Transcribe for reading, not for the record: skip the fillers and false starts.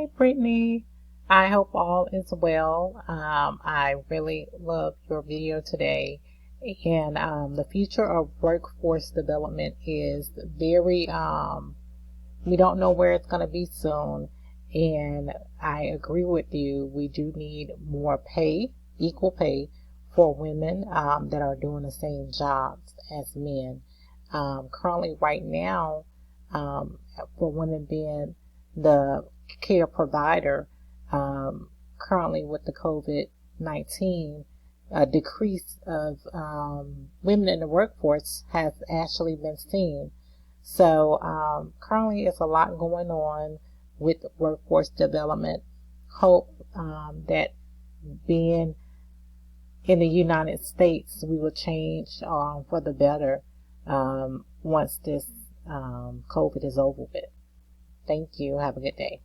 Hi, Brittany. I hope all is well. I really love your video today. And the future of workforce development is very, we don't know where it's going to be soon. And I agree with you. We do need more pay, equal pay for women that are doing the same jobs as men. Currently, right now, for women being the care provider, currently with the COVID-19, a decrease of women in the workforce has actually been seen. So currently it's a lot going on with workforce development. Hope that being in the United States, we will change for the better once this COVID is over with. Thank you. Have a good day.